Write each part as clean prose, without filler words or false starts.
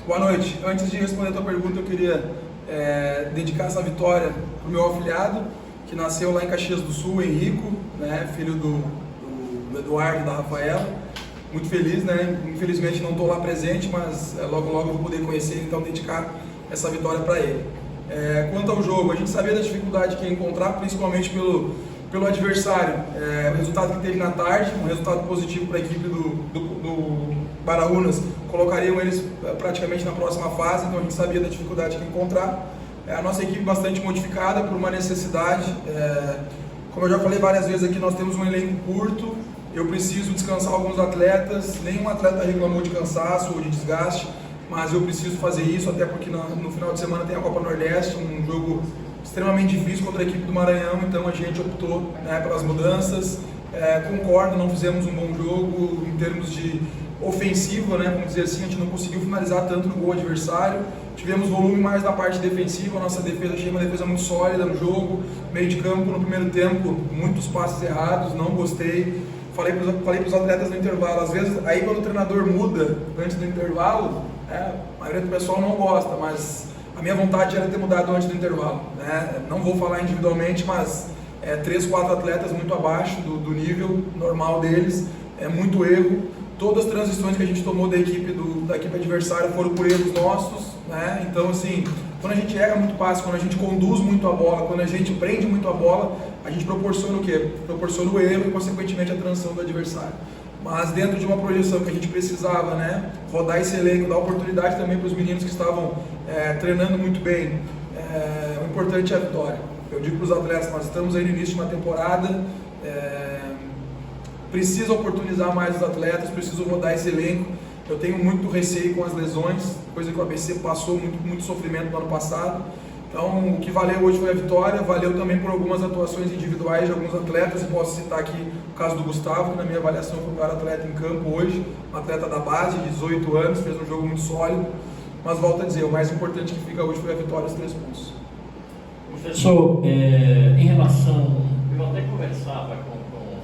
Boa noite. Antes de responder a tua pergunta, eu queria dedicar essa vitória para o meu afilhado, que nasceu lá em Caxias do Sul, Henrico, né, filho do Eduardo e da Rafaela. Muito feliz, né? Infelizmente não estou lá presente, mas logo logo eu vou poder conhecer ele, então dedicar essa vitória para ele. Quanto ao jogo, a gente sabia da dificuldade que ia encontrar, principalmente pelo adversário. O resultado que teve na tarde, um resultado positivo para a equipe do Baraunas, colocariam eles praticamente na próxima fase, então a gente sabia da dificuldade que ia encontrar. A nossa equipe bastante modificada por uma necessidade. Como eu já falei várias vezes aqui, nós temos um elenco curto, eu preciso descansar alguns atletas, nenhum atleta reclamou de cansaço ou de desgaste, mas eu preciso fazer isso, até porque no final de semana tem a Copa Nordeste, um jogo extremamente difícil contra a equipe do Maranhão, então a gente optou, né, pelas mudanças. Concordo, não fizemos um bom jogo em termos de ofensiva, né, vamos dizer assim, a gente não conseguiu finalizar tanto no gol adversário, tivemos volume mais na parte defensiva, a nossa defesa, achei uma defesa muito sólida no jogo, meio de campo no primeiro tempo, muitos passes errados, não gostei. Falei para os atletas no intervalo, às vezes, aí quando o treinador muda antes do intervalo, a maioria do pessoal não gosta, mas a minha vontade era ter mudado antes do intervalo, né? Não vou falar individualmente, mas 3, 4 atletas muito abaixo do nível normal deles, muito erro. Todas as transições que a gente tomou da equipe adversária foram por erros nossos, né? Então, assim, quando a gente erra muito passe, quando a gente conduz muito a bola, quando a gente prende muito a bola, a gente proporciona o quê? Proporciona o erro e, consequentemente, a transição do adversário. Mas dentro de uma projeção que a gente precisava, né, rodar esse elenco, dar oportunidade também para os meninos que estavam treinando muito bem, o importante é a vitória. Eu digo para os atletas, nós estamos aí no início de uma temporada, preciso oportunizar mais os atletas, preciso rodar esse elenco. Eu tenho muito receio com as lesões, coisa que o ABC passou muito sofrimento no ano passado. Então, o que valeu hoje foi a vitória, valeu também por algumas atuações individuais de alguns atletas, e posso citar aqui o caso do Gustavo, que na minha avaliação foi o melhor atleta em campo hoje, um atleta da base, de 18 anos, fez um jogo muito sólido, mas volto a dizer, o mais importante que fica hoje foi a vitória, os 3 pontos. Professor, em relação, eu até conversava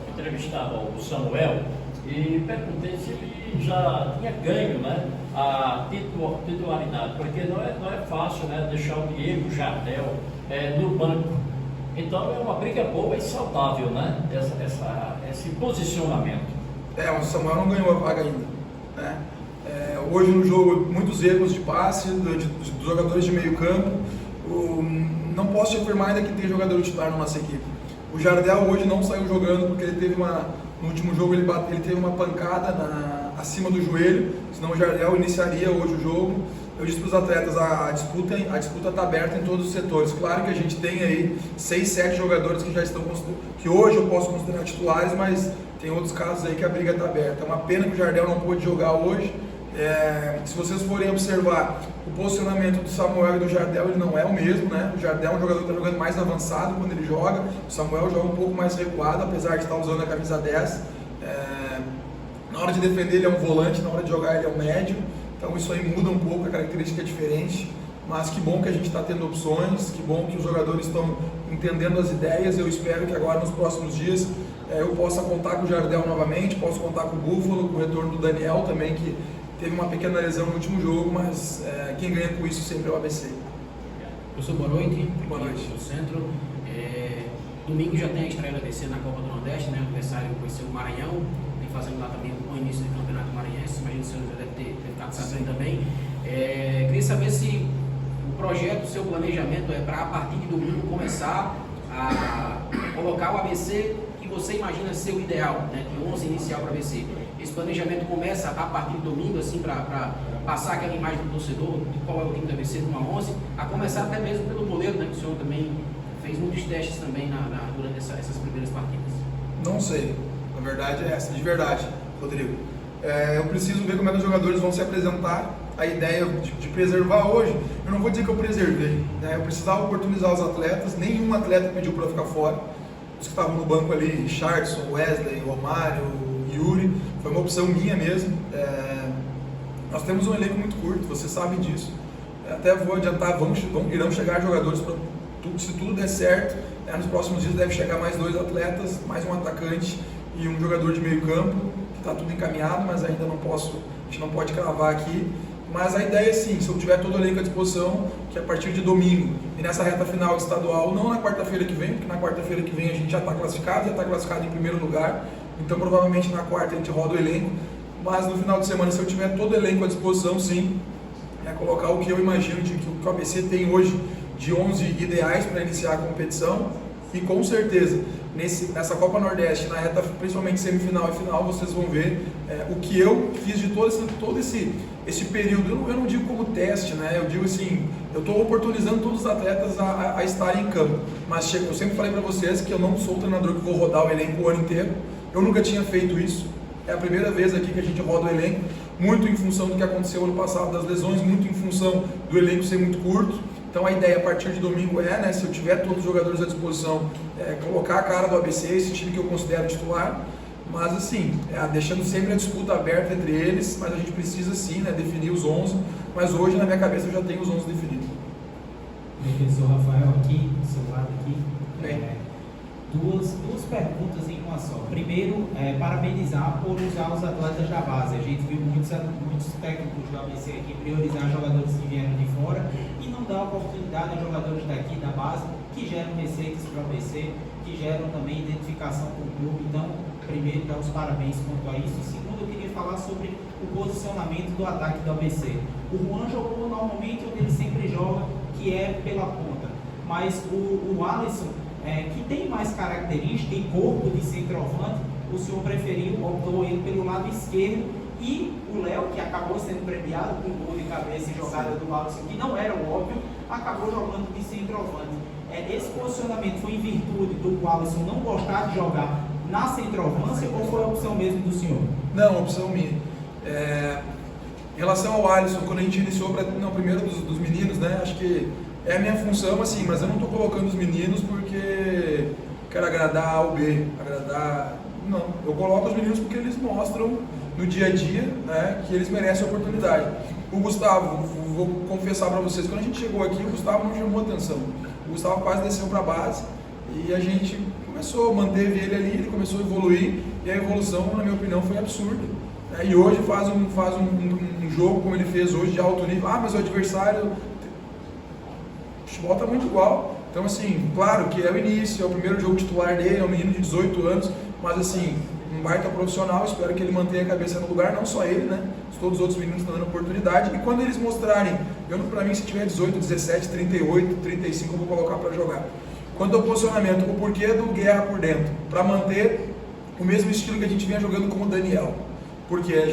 entrevistava o Samuel e perguntei se ele já tinha ganho, né, a titularidade, porque não é fácil, né, deixar o Diego, o Jardel no banco. Então é uma briga boa e saudável, né, esse posicionamento. O Samuel não ganhou a vaga ainda, né? Hoje no jogo, muitos erros de passe dos jogadores de meio campo. Não posso te afirmar ainda que tem jogador titular na nossa equipe. O Jardel hoje não saiu jogando porque ele teve no último jogo ele teve uma pancada acima do joelho, senão o Jardel iniciaria hoje o jogo. Eu disse para os atletas, a disputa está aberta em todos os setores. Claro que a gente tem aí 6, 7 jogadores que já estão, que hoje eu posso considerar titulares, mas tem outros casos aí que a briga está aberta. É uma pena que o Jardel não pôde jogar hoje. Se vocês forem observar o posicionamento do Samuel e do Jardel, ele não é o mesmo, né? O Jardel é um jogador que está jogando mais avançado quando ele joga, o Samuel joga um pouco mais recuado, apesar de estar usando a camisa 10. Na hora de defender ele é um volante, na hora de jogar ele é um médio, então isso aí muda um pouco, a característica é diferente, mas que bom que a gente está tendo opções, que bom que os jogadores estão entendendo as ideias. Eu espero que agora nos próximos dias eu possa contar com o Jardel novamente, posso contar com o Búfalo, com o retorno do Daniel também, que teve uma pequena lesão no último jogo, mas quem ganha com isso sempre é o ABC. Professor, boa noite. Boa noite. No centro. Domingo já tem a estreia do ABC na Copa do Nordeste, né? O adversário vai ser o Maranhão, vem fazendo lá também um bom início do Campeonato Maranhense, imagino que o senhor já deve ter ficado sabendo também. Queria saber se o projeto, o seu planejamento é para, a partir de domingo, começar a colocar o ABC que você imagina ser o ideal, né? De 11 inicial para o ABC. Esse planejamento começa a partir de domingo, assim, para passar aquela imagem do torcedor, de qual é o time do ABC com uma 11, a começar até mesmo pelo goleiro, né, que o senhor também fez muitos testes também durante essas primeiras partidas. Não sei, a verdade é essa, de verdade, Rodrigo. Eu preciso ver como é que os jogadores vão se apresentar, a ideia de preservar hoje. Eu não vou dizer que eu preservei, né? Eu precisava oportunizar os atletas, nenhum atleta pediu para ficar fora. Os que estavam no banco ali, Richardson, Wesley, Romário, Yuri, foi uma opção minha mesmo. Nós temos um elenco muito curto, vocês sabem disso. Até vou adiantar, irão chegar jogadores, se tudo der certo, nos próximos dias deve chegar mais 2 atletas, mais um atacante e um jogador de meio campo, que está tudo encaminhado, mas ainda a gente não pode cravar aqui. mas a ideia é sim, se eu tiver todo o elenco à disposição, que a partir de domingo e nessa reta final estadual, não na quarta-feira que vem, porque na quarta-feira que vem a gente já está classificado em primeiro lugar, então provavelmente na quarta a gente roda o elenco, mas no final de semana, se eu tiver todo o elenco à disposição, sim, é colocar o que eu imagino de que o ABC tem hoje de 11 ideais para iniciar a competição, e com certeza nessa Copa Nordeste, na reta principalmente semifinal e final, vocês vão ver o que eu fiz de todo esse período. Eu não digo como teste, né? Eu digo assim, eu estou oportunizando todos os atletas a estarem em campo, mas eu sempre falei para vocês que eu não sou o treinador que vou rodar o elenco o ano inteiro, eu nunca tinha feito isso, é a primeira vez aqui que a gente roda o elenco, muito em função do que aconteceu ano passado das lesões, muito em função do elenco ser muito curto. Então a ideia a partir de domingo né, se eu tiver todos os jogadores à disposição, colocar a cara do ABC, esse time que eu considero titular, mas assim, deixando sempre a disputa aberta entre eles, mas a gente precisa sim, né, definir os 11, mas hoje na minha cabeça eu já tenho os 11 definidos. Professor Rafael aqui, do seu lado aqui. Bem. Duas perguntas em uma só. Primeiro, parabenizar por usar os atletas da base. A gente viu muitos técnicos do ABC aqui priorizar jogadores que vieram de fora e não dar oportunidade a jogadores daqui da base que geram receitas para o ABC, que geram também identificação com o clube. Então, primeiro, dar os parabéns quanto a isso. E segundo, eu queria falar sobre o posicionamento do ataque do ABC. O Juan jogou normalmente onde ele sempre joga, que é pela ponta. Mas o Alisson, que tem mais característica e corpo de centroavante, o senhor optou ele pelo lado esquerdo, e o Léo, que acabou sendo premiado com gol de cabeça e jogada do Alisson, que não era o óbvio, acabou jogando de centroavante. Esse posicionamento foi em virtude do Alisson não gostar de jogar na centroavância ou foi a opção mesmo do senhor? Não, opção minha. Em relação ao Alisson, quando a gente iniciou primeiro dos meninos, né, acho que é a minha função, assim, mas eu não estou colocando os meninos porque quero agradar A ou B, não, eu coloco os meninos porque eles mostram no dia a dia, né, que eles merecem a oportunidade. O Gustavo, vou confessar para vocês, quando a gente chegou aqui, o Gustavo não chamou atenção, o Gustavo quase desceu para a base e a gente manteve ele ali, ele começou a evoluir e a evolução, na minha opinião, foi absurda. E hoje faz um jogo como ele fez hoje de alto nível, mas o adversário... O futebol está muito igual, então assim, claro que é o início, é o primeiro jogo titular dele, é um menino de 18 anos, mas assim, um baita profissional, espero que ele mantenha a cabeça no lugar, não só ele, né, todos os outros meninos estão dando oportunidade, e quando eles mostrarem, para mim se tiver 18, 17, 38, 35 eu vou colocar para jogar. Quanto ao posicionamento, o porquê do Guerra por dentro, para manter o mesmo estilo que a gente vinha jogando com o Daniel, porque a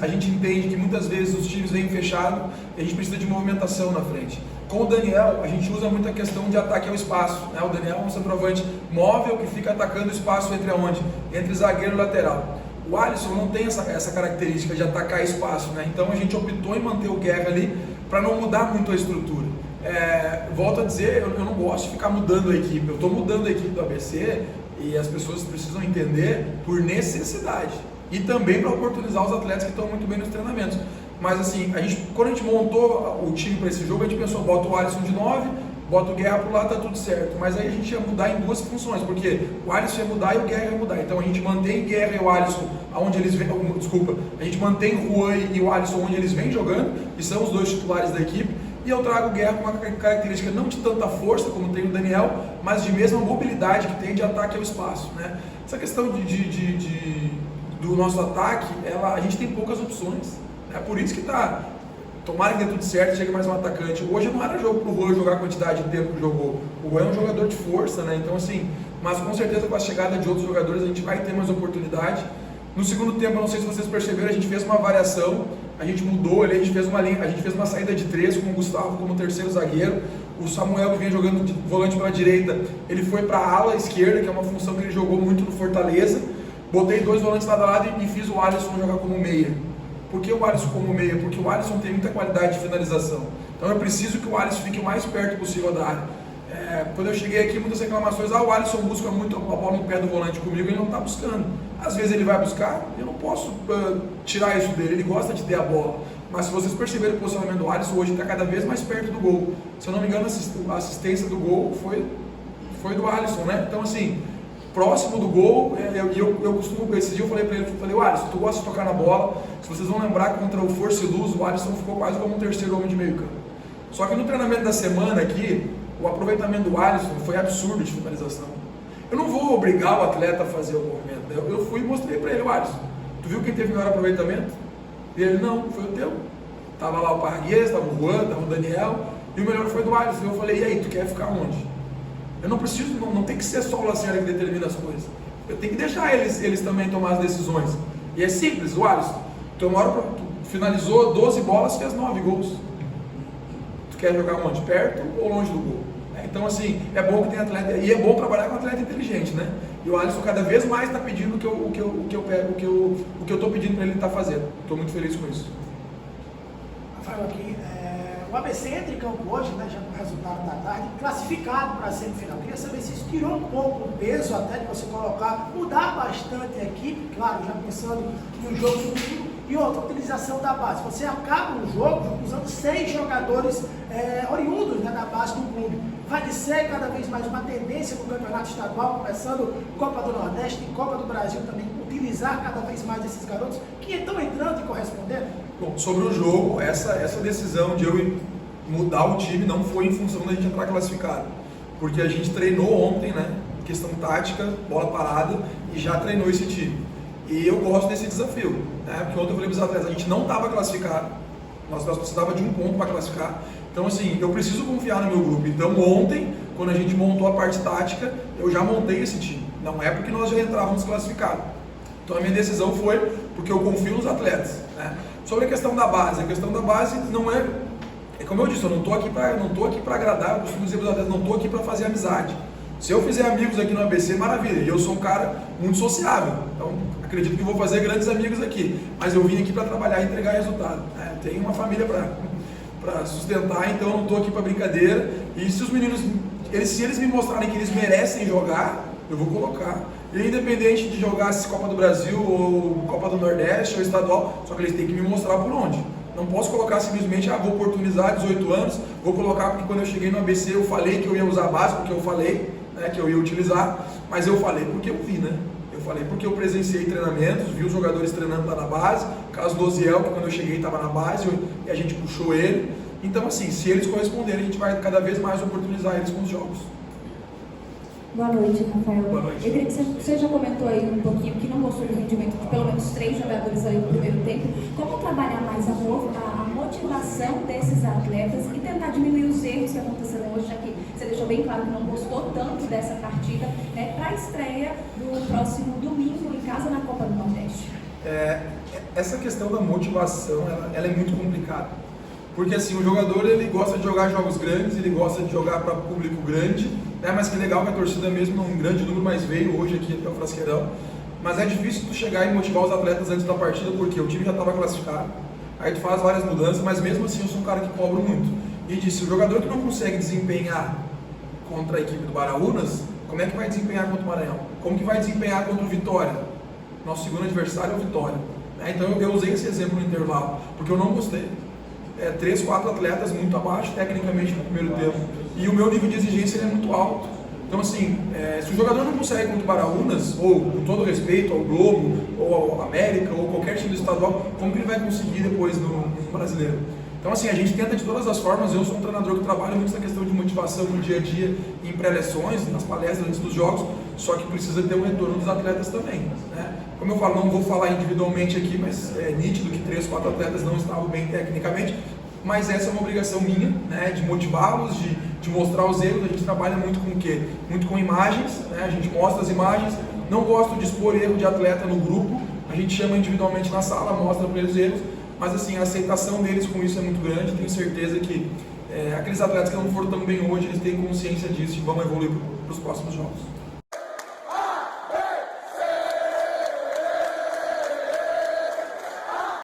gente entende que muitas vezes os times vêm fechados e a gente precisa de movimentação na frente. Com o Daniel, a gente usa muito a questão de ataque ao espaço, né? O Daniel é um centroavante móvel que fica atacando o espaço entre zagueiro e lateral. O Alisson não tem essa característica de atacar espaço, né? Então a gente optou em manter o Guerra ali para não mudar muito a estrutura. Volto a dizer, eu não gosto de ficar mudando a equipe, eu estou mudando a equipe do ABC e as pessoas precisam entender por necessidade e também para oportunizar os atletas que estão muito bem nos treinamentos. Mas assim, quando a gente montou o time para esse jogo, a gente pensou, bota o Alisson de 9, bota o Guerra pro lado, tá tudo certo. Mas aí a gente ia mudar em duas funções, porque o Alisson ia mudar e o Guerra ia mudar. Então a gente mantém Guerra e o Alisson onde eles vêm, a gente mantém o Juan e o Alisson onde eles vêm jogando, que são os dois titulares da equipe, e eu trago o Guerra com uma característica não de tanta força como tem o Daniel, mas de mesma mobilidade que tem de ataque ao espaço, né? Essa questão do nosso ataque, a gente tem poucas opções. É por isso que tomara que dê tudo certo e chegue mais um atacante. Hoje não era jogo pro Juan jogar a quantidade de tempo que jogou. O Juan é um jogador de força, né? Então assim, mas com certeza com a chegada de outros jogadores a gente vai ter mais oportunidade. No segundo tempo, eu não sei se vocês perceberam, a gente fez uma variação, a gente mudou ali, a gente fez uma saída de 3 com o Gustavo como terceiro zagueiro. O Samuel, que vinha jogando de volante pela direita, ele foi para a ala esquerda, que é uma função que ele jogou muito no Fortaleza. Botei 2 volantes lado a lado e fiz o Alisson jogar como meia. Por que o Alisson como meia? Porque o Alisson tem muita qualidade de finalização. Então eu preciso que o Alisson fique o mais perto possível da área. Quando eu cheguei aqui, muitas reclamações, o Alisson busca muito a bola no pé do volante comigo, ele não está buscando. Às vezes ele vai buscar, eu não posso tirar isso dele, ele gosta de ter a bola. Mas se vocês perceberem o posicionamento do Alisson hoje está cada vez mais perto do gol. Se eu não me engano, a assistência do gol foi do Alisson, né? Então assim, próximo do gol, eu costumo, esse dia eu falei para ele, o Alisson, tu gosta de tocar na bola, se vocês vão lembrar que contra o Força e Luz, o Alisson ficou quase como um terceiro homem de meio campo. Só que no treinamento da semana aqui, o aproveitamento do Alisson foi absurdo de finalização. Eu não vou obrigar o atleta a fazer o movimento, né? Eu fui e mostrei para ele, o Alisson, tu viu quem teve melhor aproveitamento? E ele, não, foi o teu. Tava lá o Parguês, tava o Juan, tava o Daniel, e o melhor foi do Alisson. Eu falei, e aí, tu quer ficar onde? Eu não preciso, não tem que ser só o Lacerda que determina as coisas. Eu tenho que deixar eles também tomar as decisões. E é simples, o Alisson, tu finalizou 12 bolas, fez 9 gols. Tu quer jogar onde? Perto ou longe do gol? Então, assim, é bom que tem atleta, e é bom trabalhar com atleta inteligente, né? E o Alisson cada vez mais está pedindo o que eu estou pedindo para ele estar fazendo. Estou muito feliz com isso. Rafael, aqui, o ABC entra em campo hoje, né, já com o resultado da tarde, classificado para a semifinal. Queria saber se isso tirou um pouco o peso até de você colocar, mudar bastante a equipe, claro, já pensando no jogo do domingo, e outra, utilização da base. Você acaba o jogo usando 6 jogadores oriundos, né, da base do clube. Vai ser cada vez mais uma tendência no campeonato estadual, começando Copa do Nordeste e Copa do Brasil também, utilizar cada vez mais esses garotos que estão entrando e correspondendo? Bom, sobre o jogo, essa decisão de eu mudar o time não foi em função da gente entrar classificado, porque a gente treinou ontem, né, questão tática, bola parada, e já treinou esse time. E eu gosto desse desafio, né, porque ontem eu falei para os atletas, a gente não estava classificado, nós precisávamos de um ponto para classificar, então assim, eu preciso confiar no meu grupo. Então ontem, quando a gente montou a parte tática, eu já montei esse time, não é porque nós já entrávamos classificados. Então a minha decisão foi porque eu confio nos atletas, né? Sobre a questão da base não é como eu disse, eu não estou aqui para agradar, eu costumo dizer para os atletas, não estou aqui para fazer amizade. Se eu fizer amigos aqui no ABC, maravilha, e eu sou um cara muito sociável, então acredito que vou fazer grandes amigos aqui, mas eu vim aqui para trabalhar e entregar resultado, né? Eu tenho uma família para sustentar, então eu não estou aqui para brincadeira, e se os meninos, se eles me mostrarem que eles merecem jogar, eu vou colocar. E independente de jogar se Copa do Brasil, ou Copa do Nordeste, ou estadual, só que eles têm que me mostrar por onde. Não posso colocar simplesmente, vou oportunizar 18 anos, vou colocar porque quando eu cheguei no ABC eu falei que eu ia usar a base, porque eu falei, né, que eu ia utilizar, mas eu falei porque eu vi, né? Eu falei porque eu presenciei treinamentos, vi os jogadores treinando lá na base, o caso do Oziel, que quando eu cheguei estava na base e a gente puxou ele. Então assim, se eles corresponderem, a gente vai cada vez mais oportunizar eles com os jogos. Boa noite, Rafael. Boa noite. Eu queria que você já comentou aí um pouquinho que não gostou do rendimento de pelo menos 3 jogadores aí no primeiro tempo. Como trabalhar mais a motivação desses atletas e tentar diminuir os erros que aconteceram hoje, já que você deixou bem claro que não gostou tanto dessa partida, né, para a estreia do próximo domingo em casa na Copa do Nordeste? Essa questão da motivação, ela é muito complicada. Porque assim, o jogador ele gosta de jogar jogos grandes, ele gosta de jogar para público grande, né? Mas que legal que a torcida mesmo, um grande número, mas veio hoje aqui até o Frasqueirão. Mas é difícil tu chegar e motivar os atletas antes da partida, porque o time já estava classificado, aí tu faz várias mudanças, mas mesmo assim eu sou um cara que cobro muito. E disse, o jogador que não consegue desempenhar contra a equipe do Baraunas, como é que vai desempenhar contra o Maranhão? Como que vai desempenhar contra o Vitória? Nosso segundo adversário é o Vitória. Então eu usei esse exemplo no intervalo, porque eu não gostei. 3, 4 atletas muito abaixo tecnicamente no primeiro tempo, e o meu nível de exigência ele é muito alto. Então assim, se o jogador não consegue contra o Baraunas, ou com todo respeito ao Globo, ou ao América, ou qualquer time estadual, como que ele vai conseguir depois no brasileiro? Então assim, a gente tenta de todas as formas. Eu sou um treinador que trabalha muito essa questão de motivação no dia a dia, em pré-leções, nas palestras antes dos jogos, só que precisa ter um retorno dos atletas também, né? Como eu falo, não vou falar individualmente aqui, mas é nítido que 3, 4 atletas não estavam bem tecnicamente, mas essa é uma obrigação minha, né, de motivá-los, de mostrar os erros. A gente trabalha muito com o quê? Muito com imagens, né? A gente mostra as imagens, não gosto de expor erro de atleta no grupo, a gente chama individualmente na sala, mostra para eles erros, mas assim, a aceitação deles com isso é muito grande. Tenho certeza que aqueles atletas que não foram tão bem hoje, eles têm consciência disso e vão evoluir para os próximos jogos.